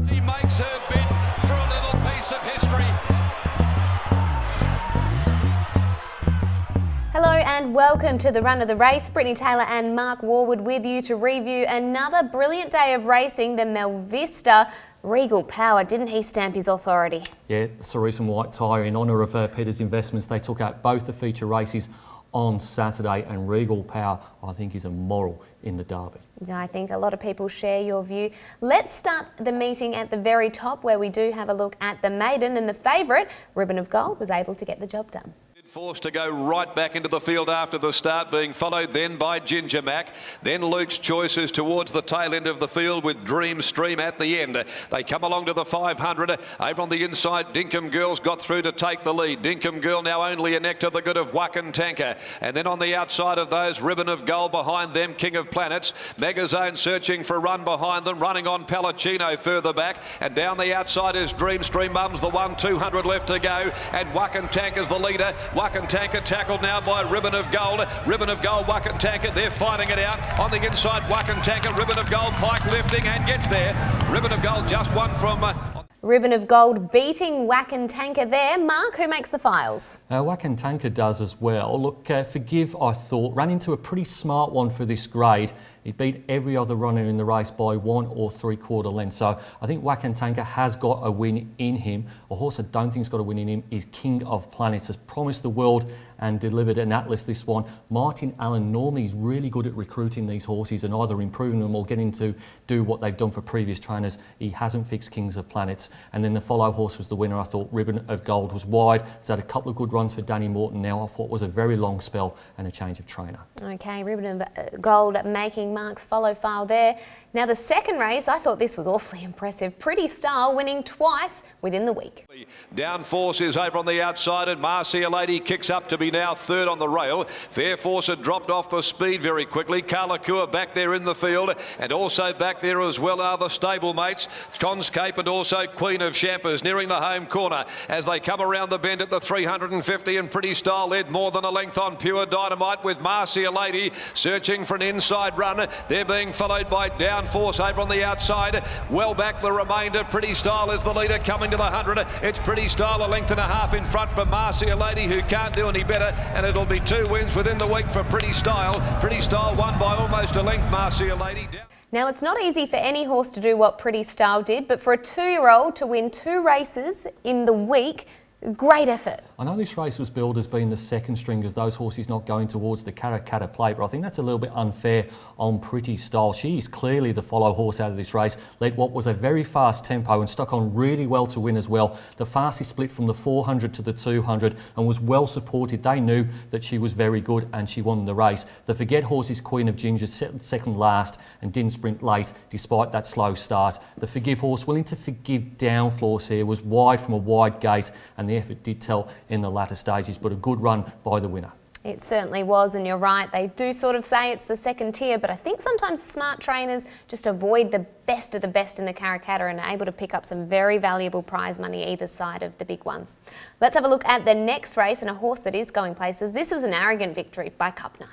He makes her bid for a little piece of history. Hello and welcome to the Run of the Race. Brittany Taylor and Mark Warwood with you to review another brilliant day of racing. The Melvista Regal Power, didn't he stamp his authority? Yeah, the Cerise and White tyre in honour of Peter's Investments. They took out both the feature races on Saturday, and Regal Power, I think, is a moral in the Derby. I think a lot of people share your view. Let's start the meeting at the very top, where we do have a look at the maiden, and the favourite, Ribbon of Gold, was able to get the job done. Forced to go right back into the field after the start, being followed then by Ginger Mac. Then Luke's Choices towards the tail end of the field with Dream Stream at the end. They come along to the 500. Over on the inside, Dinkum Girl's got through to take the lead. Dinkum Girl now only a neck to the good of Wacken Tanker. And then on the outside of those, Ribbon of Gold behind them, King of Planets. Megazone searching for a run behind them, running on Palacino further back. And down the outside is Dream Stream. Mum's the one, 200 left to go. And Wacken Tanker's the leader. Wacken Tanker tackled now by Ribbon of Gold. Ribbon of Gold, Wacken Tanker, they're fighting it out. On the inside, Wacken Tanker, Ribbon of Gold, Pike lifting and gets there. Ribbon of Gold just one from... Ribbon of Gold beating Wacken Tanker there. Mark, who makes the files? Wacken Tanker does as well. Look, Forgive, I thought, ran into a pretty smart one for this grade. He beat every other runner in the race by 1 or 3/4 lengths. So I think Wacken Tanker has got a win in him. A horse I don't think's got a win in him is King of Planets. Has promised the world and delivered an Atlas this one. Martin Allen normally is really good at recruiting these horses and either improving them or getting to do what they've done for previous trainers. He hasn't fixed Kings of Planets. And then the follow horse was the winner. I thought Ribbon of Gold was wide. He's had a couple of good runs for Danny Morton now off what was a very long spell and a change of trainer. Okay, Ribbon of Gold making Mark's follow file there. Now the second race, I thought this was awfully impressive. Pretty Style winning twice within the week. Down Force is over on the outside, and Marcia Lady kicks up to be now third on the rail. Fair Force had dropped off the speed very quickly. Carla Kua back there in the field, and also back there as well are the stablemates, Conscape and also Queen of Champers nearing the home corner as they come around the bend at the 350, and Pretty Style led more than a length on Pure Dynamite with Marcia Lady searching for an inside run. They're being followed by Down Force over on the outside. Well back the remainder. Pretty Style is the leader coming to the 100. It's Pretty Style a length and a half in front for Marcia Lady, who can't do any better, and it'll be 2 wins within the week for Pretty Style. Pretty Style won by almost a length, Marcia Lady. Now it's not easy for any horse to do what Pretty Style did, but for a 2-year-old to win 2 races in the week, great effort. I know this race was billed as being the second string as those horses not going towards the Karakata plate, but I think that's a little bit unfair on Pretty Style. She is clearly the follow horse out of this race, led what was a very fast tempo and stuck on really well to win as well. The fastest split from the 400 to the 200 and was well supported. They knew that she was very good and she won the race. The Forget horse is Queen of Ginger, second last and didn't sprint late despite that slow start. The Forgive horse, willing to forgive down Force here, was wide from a wide gate, and the effort did tell in the latter stages, but a good run by the winner. It certainly was, and you're right, they do sort of say it's the second tier, but I think sometimes smart trainers just avoid the best of the best in the Karakata and are able to pick up some very valuable prize money either side of the big ones. Let's have a look at the next race and a horse that is going places. This was an Arrogant Victory by Cup Night.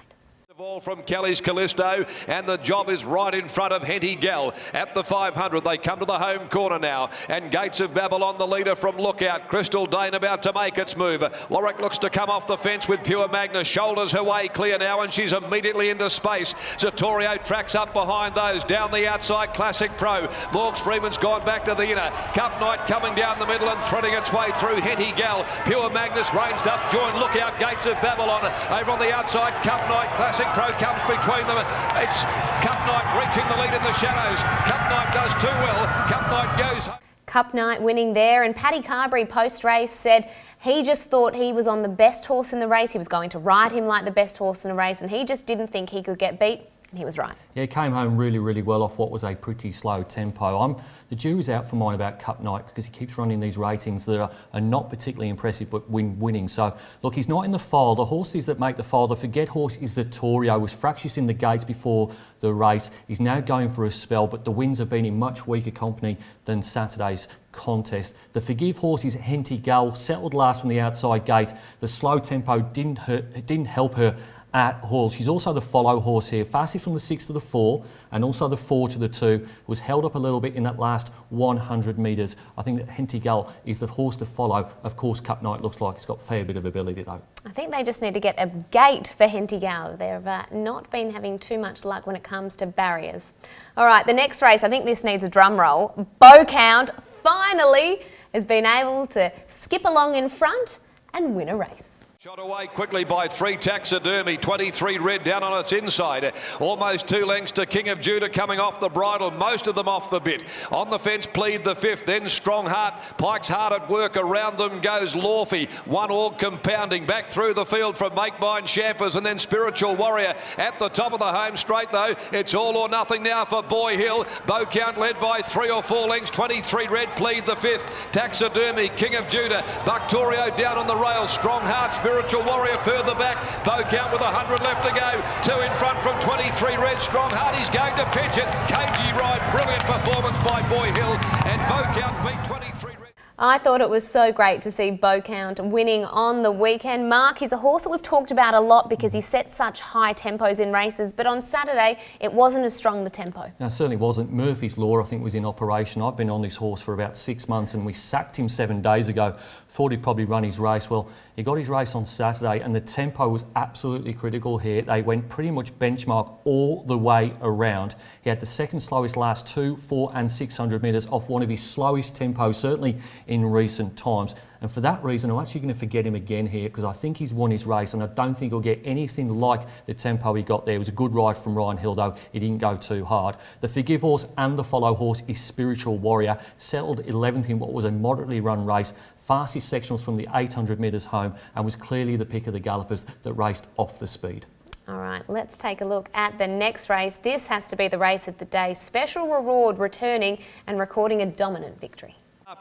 All from Kelly's Callisto, and the job is right in front of Henty Gal at the 500. They come to the home corner now, and Gates of Babylon the leader from Lookout. Crystal Dane about to make its move. Warwick looks to come off the fence with Pure Magnus, shoulders her way clear now, and she's immediately into space. Zatorio tracks up behind those. Down the outside, Classic Pro. Morgs Freeman's gone back to the inner. Cup Night coming down the middle and threading its way through Henty Gal. Pure Magnus ranged up, joined Lookout, Gates of Babylon. Over on the outside, Cup Night, Classic Pro comes between them. It's Cup Night reaching the lead in the shadows. Cup Night does too well. Cup Night goes. Cup Night winning there, and Paddy Carberry post-race said he just thought he was on the best horse in the race. He was going to ride him like the best horse in the race, and he just didn't think he could get beat. And he was right. Yeah, he came home really, really well off what was a pretty slow tempo. The jury's out for mine about Cup Night because he keeps running these ratings that are not particularly impressive but winning. So, look, he's not in the file. The horses that make the file, the Forget horse is Zatorio, was fractious in the gates before the race. He's now going for a spell, but the wins have been in much weaker company than Saturday's contest. The Forgive horse is Henty Gal, settled last from the outside gate. The slow tempo didn't help her at Hull. She's also the follow horse here, fastest from the 6 to the 4 and also the 4 to the 2. Was held up a little bit in that last 100 metres. I think that Henty Gal is the horse to follow. Of course, Cup Night looks like it's got a fair bit of ability though. I think they just need to get a gate for Henty Gal. They've not been having too much luck when it comes to barriers. All right, the next race, I think this needs a drum roll. Bow Count finally has been able to skip along in front and win a race. Shot away quickly by 3 Taxidermy, 23 Red down on its inside. Almost 2 lengths to King of Judah coming off the bridle, most of them off the bit. On the fence, Plead the 5th, then Strong Heart. Pike's hard at work, around them goes Lawfy. 1 all compounding, back through the field from Make Mine Champers and then Spiritual Warrior. At the top of the home straight though, it's all or nothing now for Boy Hill. Bow Count led by 3 or 4 lengths, 23 Red, Plead the 5th. Taxidermy, King of Judah. Buctorio down on the rails, Strong Heart, Spiritual Warrior further back. Bow Count with 100 left to go. 2 in front from 23 Red. Strong Heart, he's going to pitch it. Cagey ride, brilliant performance by Boy Hill, and Bow Count beat 23 Red. I thought it was so great to see Bow Count winning on the weekend. Mark, he's a horse that we've talked about a lot because he sets such high tempos in races, but on Saturday it wasn't as strong, the tempo. No, it certainly wasn't. Murphy's Law, I think, was in operation. I've been on this horse for about 6 months and we sacked him 7 days ago. Thought he'd probably run his race. Well, he got his race on Saturday and the tempo was absolutely critical here. They went pretty much benchmark all the way around. He had the second slowest last 2, 4 and 600 metres off one of his slowest tempos, certainly in recent times. And for that reason, I'm actually going to forget him again here because I think he's won his race and I don't think he'll get anything like the tempo he got there. It was a good ride from Ryan Hill, though. He didn't go too hard. The Forgive horse and the follow horse is Spiritual Warrior. Settled 11th in what was a moderately run race. Fastest sectionals from the 800 metres home and was clearly the pick of the gallopers that raced off the speed. All right, let's take a look at the next race. This has to be the race of the day. Special Reward returning and recording a dominant victory.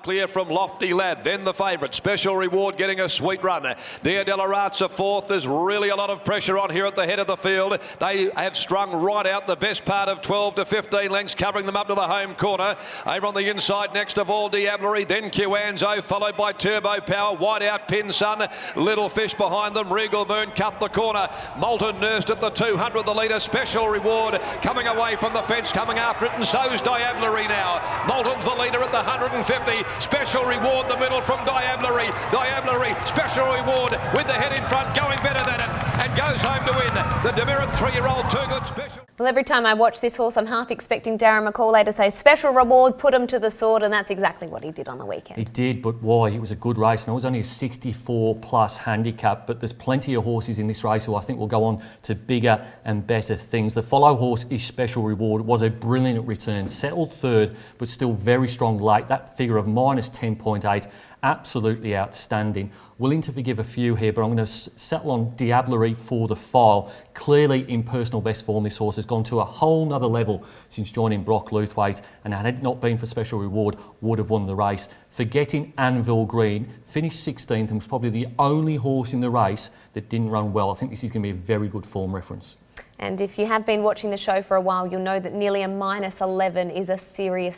Clear from Lofty Lad, then the favourite. Special Reward getting a sweet run. Dia Della Razza 4th. There's really a lot of pressure on here at the head of the field. They have strung right out the best part of 12 to 15 lengths, covering them up to the home corner. Over on the inside, next of all, Diablerie, then Kiwanzo, followed by Turbo Power, wide out Pin Sun, Little Fish behind them, Regal Moon cut the corner. Molten Nursed at the 200, the leader. Special Reward coming away from the fence, coming after it, and so's Diablerie now. Molten's the leader at the 150. Special Reward, the middle from Diablerie. Diablerie, Special Reward with the head in front, going better than it, and goes home to win. The demerit 3-year-old, Too Good Special. Well, every time I watch this horse, I'm half expecting Darren McCauley to say Special Reward, put him to the sword, and that's exactly what he did on the weekend. He did, but why? It was a good race, and it was only a 64 plus handicap, but there's plenty of horses in this race who I think will go on to bigger and better things. The follow horse is Special Reward. It was a brilliant return, settled 3rd, but still very strong late. That figure of minus 10.8, absolutely outstanding. Willing to forgive a few here, but I'm going to settle on Diablerie for the file. Clearly in personal best form, this horse has gone to a whole nother level since joining Brock Luthwaite, and had it not been for Special Reward, would have won the race. Forgetting Anvil Green, finished 16th and was probably the only horse in the race that didn't run well. I think this is going to be a very good form reference. And if you have been watching the show for a while, you'll know that nearly a minus 11 is a serious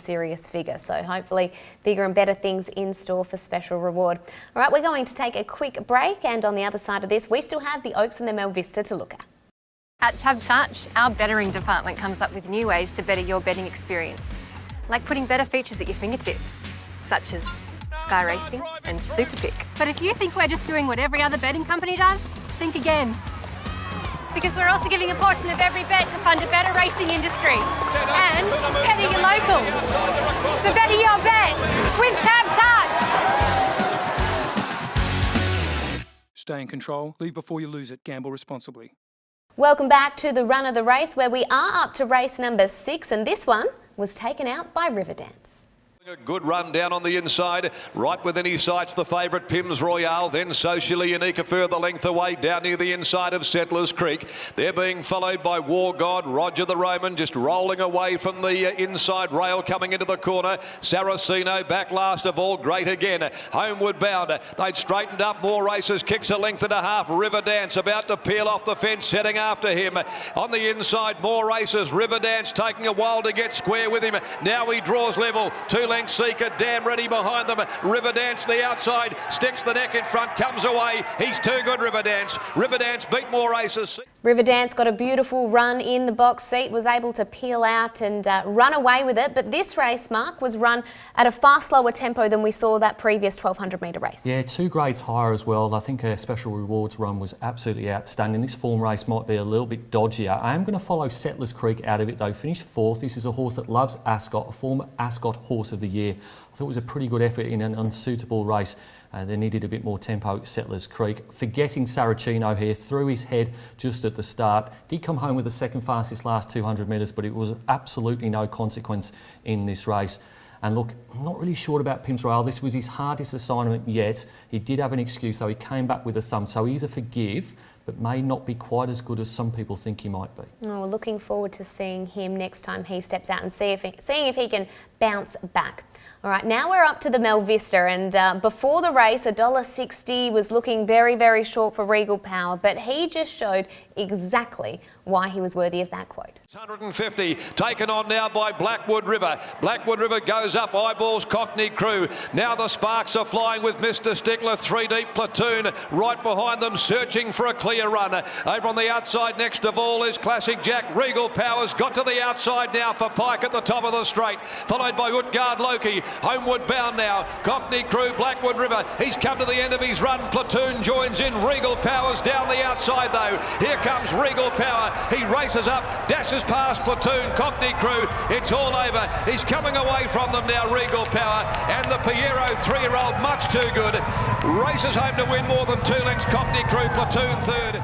figure. So hopefully bigger and better things in store for Special Reward. All right, we're going to take a quick break, and on the other side of this, we still have the Oaks and the Mel Vista to look at. At TabTouch, our bettering department comes up with new ways to better your betting experience, like putting better features at your fingertips, such as Sky Racing and Superpick. But if you think we're just doing what every other betting company does, think again. Because we're also giving a portion of every bet to fund a better racing industry and betting your local. So better your bet with TabTouch. Stay in control, leave before you lose it, gamble responsibly. Welcome back to the run of the race, where we are up to race number 6, and this one was taken out by Riverdance. A good run down on the inside, right within his sights, the favourite Pims Royale, then Socially Unique a further length away down near the inside of Settlers Creek. They're being followed by War God, Roger the Roman, just rolling away from the inside rail, coming into the corner. Saraceno back last of all, great again. Homeward bound, they'd straightened up more races, kicks a length and a half. Riverdance about to peel off the fence, heading after him. On the inside, more races. Riverdance taking a while to get square with him. Now he draws level. 2 lengths Seeker, damn ready behind them. Riverdance the outside, sticks the neck in front, comes away. He's Too Good Riverdance. Riverdance beat more races. Riverdance got a beautiful run in the box seat, was able to peel out and run away with it. But this race, Mark, was run at a far slower tempo than we saw that previous 1200 metre race. Yeah, 2 grades higher as well. I think a Special Rewards run was absolutely outstanding. This form race might be a little bit dodgier. I am going to follow Settlers Creek out of it though. Finished 4th. This is a horse that loves Ascot, a former Ascot Horse of the Year. I thought it was a pretty good effort in an unsuitable race. They needed a bit more tempo at Settlers Creek. Forgetting Saracino here, threw his head just at the start. Did come home with the second fastest last 200 metres, but it was absolutely no consequence in this race. And look, I'm not really sure about Pim's Royale. This was his hardest assignment yet. He did have an excuse, though. He came back with a thumb, so he's a forgive, but may not be quite as good as some people think he might be. Oh, we're looking forward to seeing him next time he steps out and seeing if he can bounce back. All right, now we're up to the Melvista, and before the race, $1.60 was looking very, very short for Regal Power, but he just showed exactly why he was worthy of that quote. 150 taken on now by Blackwood River. Blackwood River goes up, eyeballs Cockney Crew. Now the sparks are flying with Mr. Stickler, 3 deep platoon right behind them, searching for a clear run. Over on the outside next of all is Classic Jack. Regal Powers got to the outside now for Pike at the top of the straight, followed by Utgard Loki. Homeward bound now, Cockney Crew, Blackwood River. He's come to the end of his run. Platoon joins in. Regal Powers down the outside though. Here comes Regal Power. He races up, dashes past Platoon, Cockney Crew. It's all over. He's coming away from them now, Regal Power. And the Piero 3-year-old, much too good. Races home to win more than 2 lengths. Cockney Crew, Platoon third.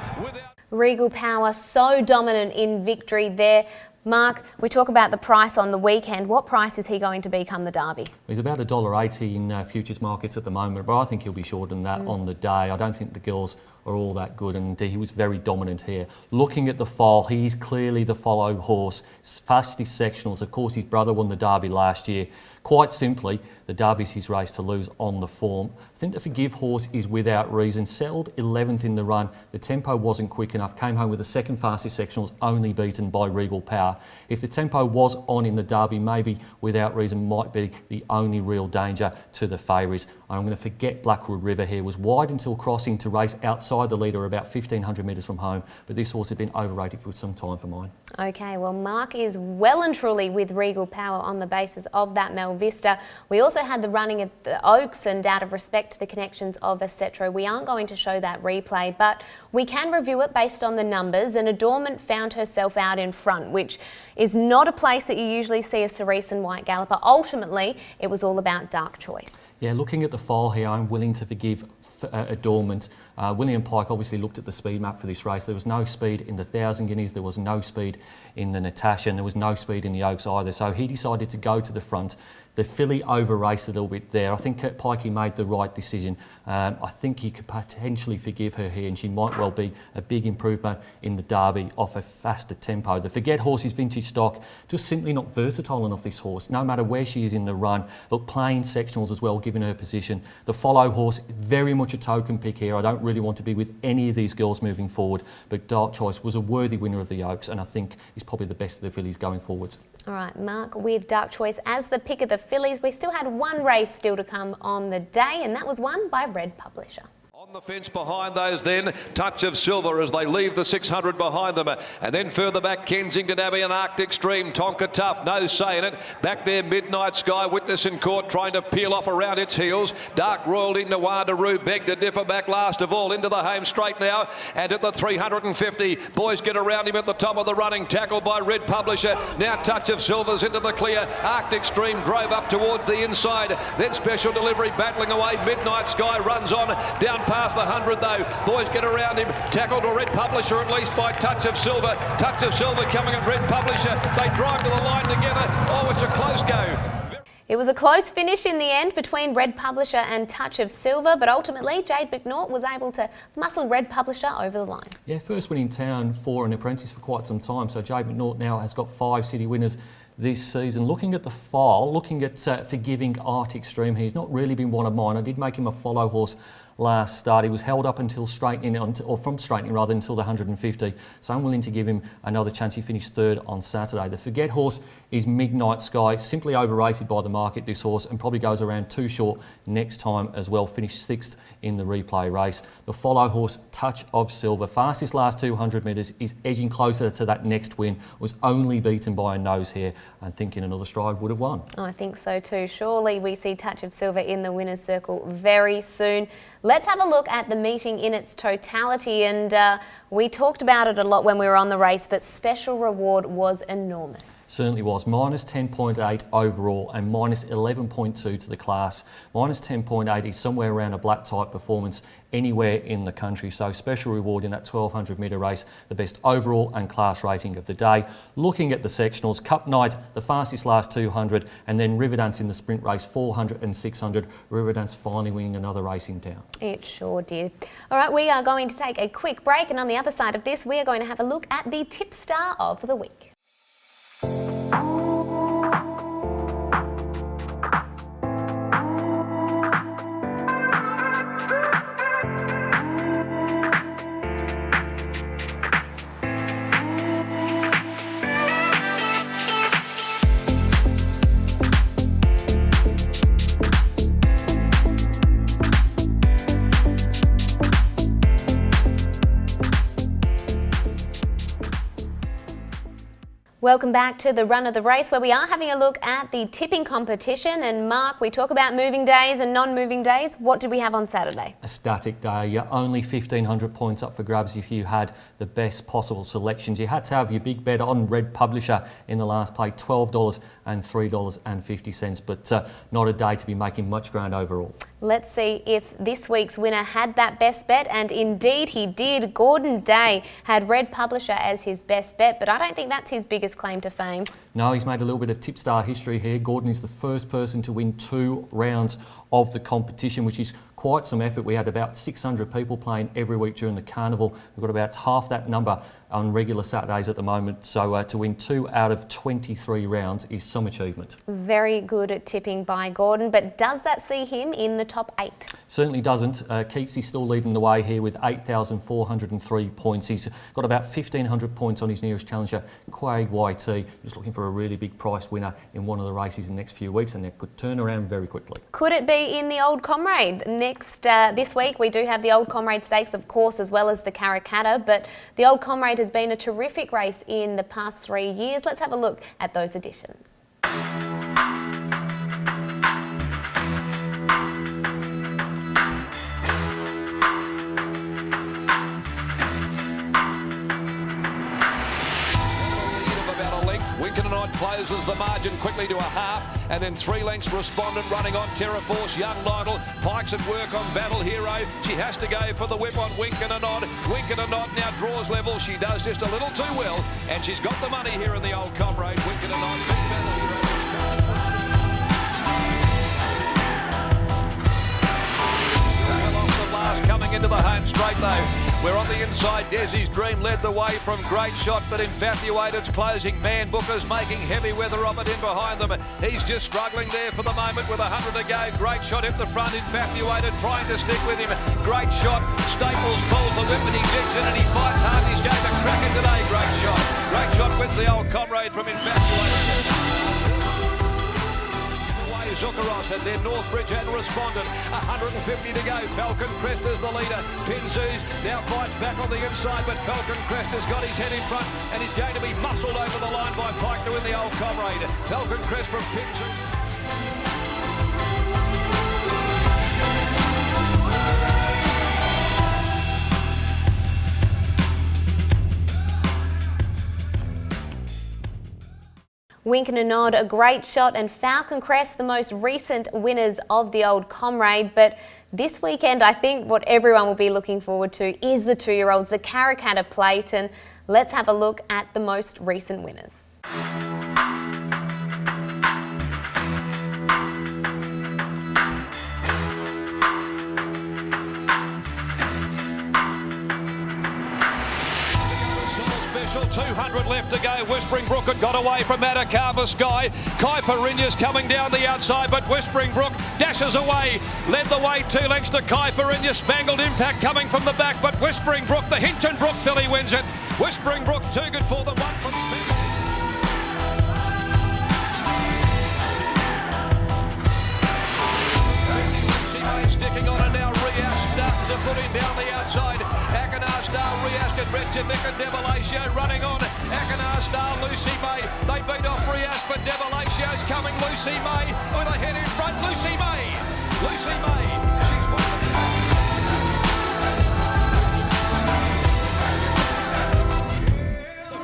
Regal Power so dominant in victory there. Mark, we talk about the price on the weekend. What price is he going to be come the Derby? He's about $1.80 in futures markets at the moment, but I think he'll be shorter than that on the day. I don't think the girls are all that good, and he was very dominant here. Looking at the file, he's clearly the follow horse. Fastest sectionals. Of course, his brother won the Derby last year. Quite simply, the Derby's his race to lose on the form. I think the Forgive horse is without reason. Settled 11th in the run. The tempo wasn't quick enough. Came home with the second fastest sectionals, only beaten by Regal Power. If the tempo was on in the Derby, maybe without reason might be the only real danger to the favourites. I'm going to forget Blackwood River here. Was wide until crossing to race outside the leader about 1,500 metres from home, but this horse had been overrated for some time for mine. Okay, well, Mark is well and truly with Regal Power on the basis of that Melvista. We also had the running at the Oaks, and out of respect to the connections of Acetro, we aren't going to show that replay, but we can review it based on the numbers. And Adornment found herself out in front, which is not a place that you usually see a Cerise and White galloper. Ultimately, it was all about Dark Choice. Yeah, looking at the file here, I'm willing to forgive Adornment. William Pike obviously looked at the speed map for this race. There was no speed in the 1,000 Guineas, there was no speed in the Natasha, and there was no speed in the Oaks either. So he decided to go to the front. The filly over-raced a little bit there. I think Pikey made the right decision. I think he could potentially forgive her here, and she might well be a big improvement in the Derby off a faster tempo. The Forget horse is vintage stock, just simply not versatile enough, this horse, no matter where she is in the run. Look, playing sectionals as well, given her position. The Follow horse, very much a token pick here. I don't really want to be with any of these girls moving forward, but Dark Choice was a worthy winner of the Oaks, and I think he's probably the best of the fillies going forwards. All right, Mark, with Dark Choice as the pick of the fillies, we still had one race still to come on the day, and that was won by Red Publisher. On the fence behind those then, Touch of Silver as they leave the 600 behind them. And then further back, Kensington Abbey and Arctic Stream. Tonka Tough, no say in it. Back there, Midnight Sky, Witness in Court trying to peel off around its heels. Dark Royalty, Nawadaroo, Beg to Differ back last of all into the home straight now. And at the 350, boys get around him at the top of the running, tackled by Red Publisher. Now Touch of Silver's into the clear. Arctic Stream drove up towards the inside. Then Special Delivery battling away. Midnight Sky runs on down past the 100 though. Boys get around him, tackled to Red Publisher at least by Touch of Silver. Touch of Silver coming at Red Publisher. They drive to the line together. Oh, it's a close go. It was a close finish in the end between Red Publisher and Touch of Silver, but ultimately Jade McNaught was able to muscle Red Publisher over the line. Yeah, first win in town for an apprentice for quite some time, so Jade McNaught now has got 5 city winners this season. Looking at the file, looking at Forgiving Arctic Stream, he's not really been one of mine. I did make him a follow horse last start. He was held up until straightening, or from straightening rather, until the 150. So I'm willing to give him another chance. He finished third on Saturday. The Forget horse is Midnight Sky, simply overrated by the market, this horse, and probably goes around too short next time as well. Finished sixth in the replay race. The Follow horse, Touch of Silver, fastest last 200 metres, is edging closer to that next win. Was only beaten by a nose here, and thinking another stride would have won. Oh, I think so too. Surely we see Touch of Silver in the winner's circle very soon. Let's have a look at the meeting in its totality, and we talked about it a lot when we were on the race, but Special Reward was enormous. Certainly was. Minus 10.8 overall and minus 11.2 to the class. Minus 10.8 is somewhere around a black type performance anywhere in the country. So Special Reward in that 1200 metre race, the best overall and class rating of the day. Looking at the sectionals, Cup Night, the fastest last 200, and then Riverdance in the sprint race, 400 and 600. Riverdance finally winning another race in town. It sure did. All right, we are going to take a quick break, and on the other side of this, we are going to have a look at the Tipstar of the week. Welcome back to the run of the race, where we are having a look at the tipping competition. And Mark, we talk about moving days and non-moving days. What did we have on Saturday? A static day. You're only 1,500 points up for grabs if you had the best possible selections. You had to have your big bet on Red Publisher in the last play, $12 and $3.50, but not a day to be making much ground overall. Let's see if this week's winner had that best bet, and indeed he did. Gordon Day had Red Publisher as his best bet, but I don't think that's his biggest claim to fame. No, he's made a little bit of Tipstar history here. Gordon is the first person to win 2 rounds of the competition, which is quite some effort. We had about 600 people playing every week during the carnival. We've got about half that number on regular Saturdays at the moment, so to win 2 out of 23 rounds is some achievement. Very good at tipping by Gordon, but does that see him in the top 8? Certainly doesn't. Keatsy still leading the way here with 8,403 points. He's got about 1,500 points on his nearest challenger, Quade YT. Just looking for a really big price winner in one of the races in the next few weeks, and that could turn around very quickly. Could it be in the Old Comrade? This week we do have the Old Comrade Stakes, of course, as well as the Karrakatta, but the Old Comrade has been a terrific race in the past 3 years. Let's have a look at those additions. Closes the margin quickly to a half, and then 3 lengths Respondent running on Terra Force. Young Lionel, Pikes at work on Battle Hero. She has to go for the whip on Wink and a Nod. Wink and a Nod now draws level. She does just a little too well, and she's got the money here in the Old Comrade. Wink and a Nod. Battle Hero. Off the last, coming into the home straight though. We're on the inside. Desi's Dream led the way from Great Shot, but Infatuated's closing. Man Booker's making heavy weather of it in behind them. He's just struggling there for the moment with 100 to go. Great Shot at the front. Infatuated trying to stick with him. Great Shot. Staples pulls the whip and he gets in and he fights hard. He's going to crack it today. Great Shot. Great Shot wins the Old Comrade from Infatuated. Zuccaros and then Northbridge and Respondent. 150 to go. Falcon Crest is the leader. Pinzoos now fights back on the inside, but Falcon Crest has got his head in front and he's going to be muscled over the line by Pike to win the Old Comrade. Falcon Crest from Pinzoos. Wink and a Nod, a Great Shot, and Falcon Crest, the most recent winners of the Old Comrade. But this weekend, I think what everyone will be looking forward to is the 2-year-olds, the Karrakatta Plate, and let's have a look at the most recent winners. crucial 200 left to go. Whispering Brook had got away from Atacama Sky. Kaiparinya's coming down the outside, but Whispering Brook dashes away. Led the way 2 lengths to Kaiparinja. Spangled Impact coming from the back, but Whispering Brook, the Hinton-Brook filly, wins it. Whispering Brook, too good for them. 1 for Spangled. Sticking on it now, Rias starting to put him down the outside. Akanar Star, Rias and Reykjavik and Devilatio running on. Akanar Star, Lucy May. They beat off Rias, but Devilatio's coming. Lucy May with a head in front. Lucy May. Lucy May. She's won.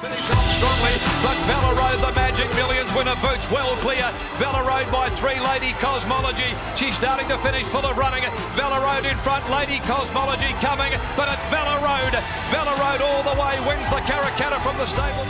Finish off strongly, but Vela Road, the Magic Millions winner, boots well clear. Vela Road by 3, Lady Cosmology. She's starting to finish, full of running. Vela Road in front, Lady Cosmology coming, but it's Vela Road. Vela Road all the way wins the Karrakatta from the stable.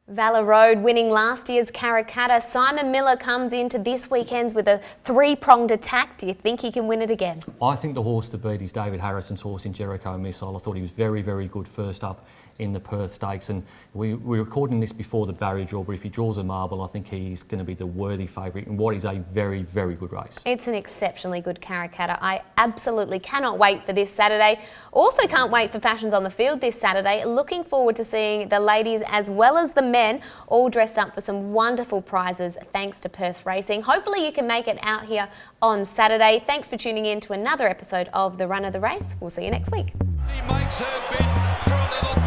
Vela Road winning last year's Karrakatta. Simon Miller comes into this weekend's with a 3-pronged attack. Do you think he can win it again? I think the horse to beat is David Harrison's horse in Jericho Missile. I thought he was very, very good first up in the Perth Stakes, and we're recording this before the barrier draw, but if he draws a marble, I think he's going to be the worthy favourite in what is a very, very good race. It's an exceptionally good Karrakatta. I absolutely cannot wait for this Saturday. Also can't wait for Fashions on the Field this Saturday. Looking forward to seeing the ladies as well as the men all dressed up for some wonderful prizes thanks to Perth Racing. Hopefully you can make it out here on Saturday. Thanks for tuning in to another episode of The Run of the Race. We'll see you next week. He makes her bid for a little